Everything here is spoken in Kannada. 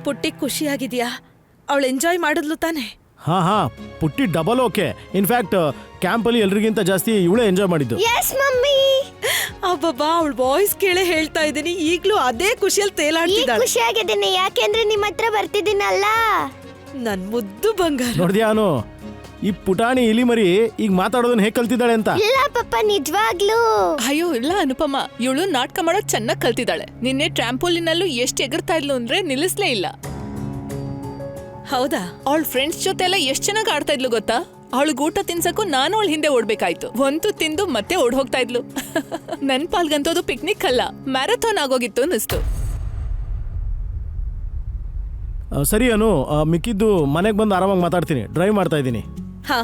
ಪುಟ್ಟಿ ಖುಷಿಯಾಗಿದ್ಯಾ? ಅವಳು ಎಂಜಾಯ್ ಮಾಡಿದ್ಲು ತಾನೆ? ಹಾ ಪುಟ್ಟಿ ಡಬಲ್ ಓಕೆ. ಇನ್ಫ್ಯಾಕ್ಟ್ ಕ್ಯಾಂಪಲ್ಲಿ ಎಲ್ರಿಗಿಂತ ಜಾಸ್ತಿ ಇವಳೇ ಎಂಜಾಯ್ ಮಾಡಿದ್ದು. Yes mummy. ಅಬ್ಬಬ್ಬಾ, ಅವಳ ವಾಯ್ಸ್ ಕೇಳೇ ಹೇಳ್ತಾ ಇದ್ದೀನಿ, ಈಗ್ಲೂ ಅದೇ ಖುಷಿಯಲ್ಲಿ ಈಗ ತೇಲಾಡ್ತಿದ್ದಾಳೆ. ಖುಷಿಯಾಗಿದ್ದೀನಿ, ಯಾಕೆಂದ್ರೆ ನಿಮ್ಮ ಹತ್ರ ಬರ್ತಿದ್ದೀನಲ್ಲ. ನನ್ ಮುದ್ದು ಬಂಗಾರ. ನೋಡ್ದ್ಯಾನು ಈ ಪುಟಾಣಿ ಇಲಿ ಮರಿ ಈಗ ಮಾತಾಡೋದನ್ನ ಹೇಗೆ ಕಲ್ತಿದ್ದಾಳೆ ಅಂತ? ಇಲ್ಲ ಪಪ್ಪ, ನಿಜವಾಗ್ಲೂ. ಅಯ್ಯೋ ಇಲ್ಲ ಅನುಪಮ, ಇವಳು ನಾಟಕ ಮಾಡೋದ್ ಚೆನ್ನಾಗ್ ಕಲ್ತಿದ್ದಾಳೆ. ನಿನ್ನೆ ಟ್ರಾಂಪೋಲಿನಲ್ಲೂ ಎಷ್ಟ್ ಎಗರ್ತಾ ಇದ್ಲು ಅಂದ್ರೆ ನಿಲ್ಲಿಸ್ಲೇ ಇಲ್ಲ. ಹೌದಾ? ಅವಳ ಫ್ರೆಂಡ್ಸ್ ಜೊತೆ ಎಲ್ಲ ಎಷ್ಟ್ ಚೆನ್ನಾಗ್ ಆಡ್ತಾ ಇದ್ಲು ಗೊತ್ತಾ? ಅವಳಿಗೆ ಊಟ ತಿನ್ಸಕ್ಕೂ ನಾನು ಅವಳ ಹಿಂದೆ ಓಡ್ಬೇಕಾಯ್ತು. ಒಂದು ತಿಂದು ಮತ್ತೆ ಓಡ್ ಹೋಗ್ತಾ ಇದ್ಲು. ನನ್ ಪಾಲ್ಗಂತೂ ಅದು ಪಿಕ್ನಿಕ್ ಅಲ್ಲ, ಮ್ಯಾರಥಾನ್ ಆಗೋಗಿತ್ತು ಅನ್ನಿಸ್ತು. ಸರಿ ಅನು, ಮಿಕ್ಕಿದ್ದು ಮನೆಗೆ ಬಂದು ಆರಾಮಾಗಿ ಮಾತಾಡ್ತೀನಿ. ಡ್ರೈವ್ ಮಾಡ್ತಾ ಇದ್ದೀನಿ. ಹಾ